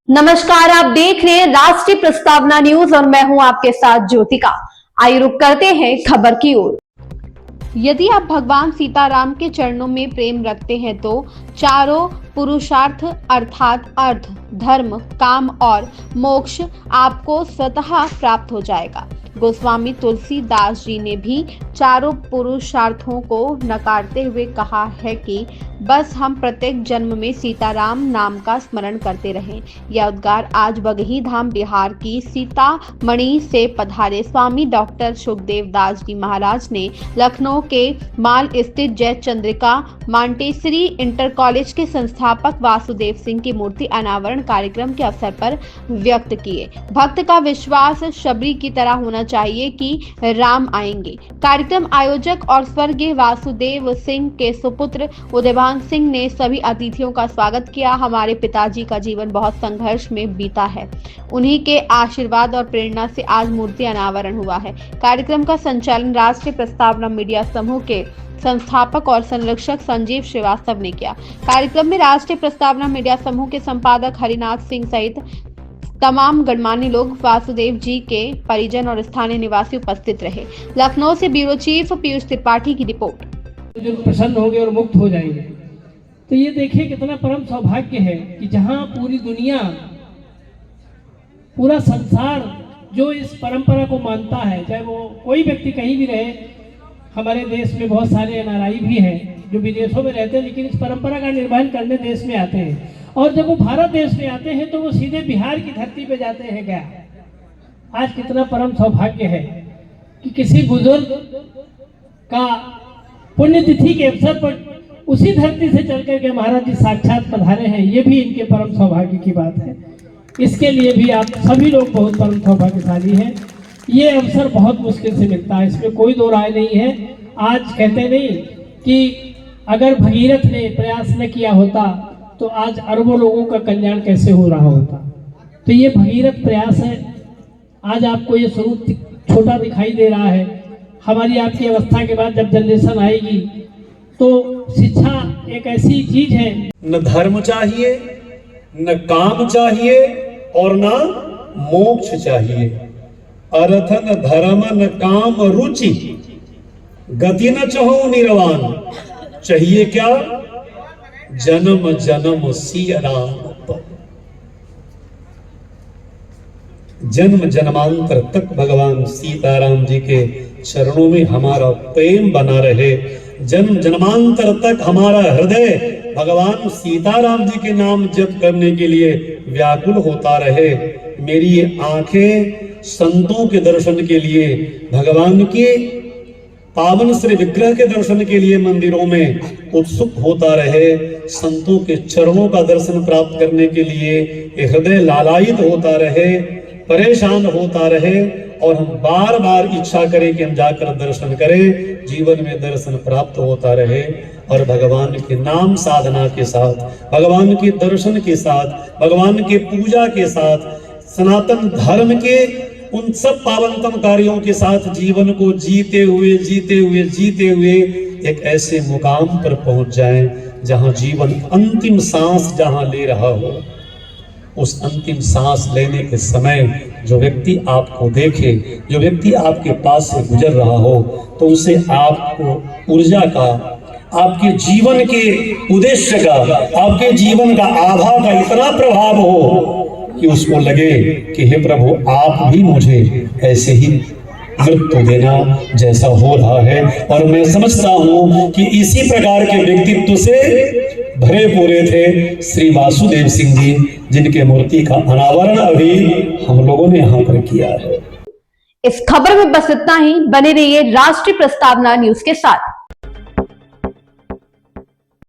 नमस्कार, आप देख रहे हैं राष्ट्रीय प्रस्तावना न्यूज और मैं हूं आपके साथ ज्योतिका। आइए रुक करते हैं खबर की ओर। यदि आप भगवान सीताराम के चरणों में प्रेम रखते हैं तो चारों पुरुषार्थ अर्थात अर्थ, धर्म, काम और मोक्ष आपको स्वतः प्राप्त हो जाएगा। गोस्वामी तुलसीदास जी ने भी चारों पुरुषार्थों को नकारते हुए कहा है कि बस हम प्रत्येक जन्म में सीताराम नाम का स्मरण करते रहें। यह उद्गार आज बगही धाम बिहार की सीतामढ़ी से पधारे स्वामी डॉक्टर सुखदेव दास जी महाराज ने लखनऊ के माल स्थित जय चंद्रिका मांटेसरी इंटर कॉलेज के संस्थापक वासुदेव सिंह की मूर्ति अनावरण कार्यक्रम के अवसर पर व्यक्त किए। भक्त का विश्वास शबरी की तरह होना चाहिए कि राम आएंगे। कार्यक्रम आयोजक और स्वर्गीय वासुदेव सिंह के सुपुत्र उदयभान सिंह ने सभी अतिथियों का स्वागत किया। हमारे पिताजी का जीवन बहुत संघर्ष में बीता है, उन्हीं के आशीर्वाद और प्रेरणा से आज मूर्ति अनावरण हुआ है। कार्यक्रम का संचालन राष्ट्रीय प्रस्तावना मीडिया समूह के संस्थापक और संरक्षक संजीव श्रीवास्तव ने किया। कार्यक्रम में राष्ट्रीय प्रस्तावना मीडिया समूह के संपादक हरिनाथ सिंह सहित तमाम गणमान्य लोग, वासुदेव जी के परिजन और स्थानीय निवासी उपस्थित रहे। लखनऊ से ब्यूरो चीफ पीयूष त्रिपाठी की रिपोर्ट। जो प्रसन्न होंगे और मुक्त हो जाएंगे। तो ये देखिए कितना परम सौभाग्य है कि जहां पूरी दुनिया, पूरा संसार जो इस परंपरा को मानता है, चाहे वो कोई व्यक्ति कहीं भी रहे। हमारे देश में बहुत सारे एनआरआई भी हैं जो विदेशों में रहते हैं, लेकिन इस परंपरा का निर्वहन करने देश में आते हैं। और जब वो भारत देश में आते हैं तो वो सीधे बिहार की धरती पे जाते हैं। क्या आज कितना परम सौभाग्य है कि किसी बुजुर्ग का पुण्यतिथि के अवसर पर उसी धरती से चल करके महाराज जी साक्षात पधारे हैं। ये भी इनके परम सौभाग्य की बात है। इसके लिए भी आप सभी लोग बहुत परम सौभाग्यशाली हैं। ये अवसर बहुत मुश्किल से मिलता है, इसमें कोई दो राय नहीं है। आज कहते नहीं कि अगर भगीरथ ने प्रयास न किया होता तो आज अरबों लोगों का कल्याण कैसे हो रहा होता। तो ये भगीरथ प्रयास है। आज आपको ये स्वरूप छोटा दिखाई दे रहा है। हमारी आपकी अवस्था के बाद जब जनरेशन आएगी तो शिक्षा एक ऐसी चीज है, न धर्म चाहिए, न काम चाहिए और न मोक्ष चाहिए। अर्थ न धर्म न काम रुचि, गति न चहो निर्वाण। चाहिए क्या? जन्म जन्म सिय राम पर। जन्म जन्मांतर तक भगवान सीताराम जी के चरणों में हमारा प्रेम बना रहे। जन्म जन्मांतर तक हमारा हृदय भगवान सीताराम जी के नाम जप करने के लिए व्याकुल होता रहे। मेरी आंखें संतों के दर्शन के लिए, भगवान के पावन श्री विग्रह के दर्शन के लिए मंदिरों में उत्सुक होता रहे। संतों के चरणों का दर्शन प्राप्त करने के लिए हृदय लालायित होता रहे, परेशान होता रहे और हम बार बार इच्छा करें कि हम जाकर दर्शन करें। जीवन में दर्शन प्राप्त होता रहे और भगवान के नाम साधना के साथ, भगवान के दर्शन के साथ, भगवान के पूजा के साथ, सनातन धर्म के उन सब पावनतम कार्यों के साथ जीवन को जीते हुए एक ऐसे मुकाम पर पहुंच जाएं जहां जीवन अंतिम सांस जहां ले रहा हो। उस अंतिम सांस लेने के समय जो व्यक्ति आपको देखे, जो व्यक्ति आपके पास से गुजर रहा हो, तो उसे आपको ऊर्जा का, आपके जीवन के उद्देश्य का, आपके जीवन का आभा का इतना प्रभाव हो कि उसको लगे कि हे प्रभु, आप भी मुझे ऐसे ही मृत्यु देना जैसा हो रहा है। और मैं समझता हूं कि इसी प्रकार के व्यक्तित्व से भरे पूरे थे श्री वासुदेव सिंह जी, जिनके मूर्ति का अनावरण अभी हम लोगों ने यहाँ पर किया है। इस खबर में बस इतना ही। बने रहिए राष्ट्रीय प्रस्तावना न्यूज के साथ।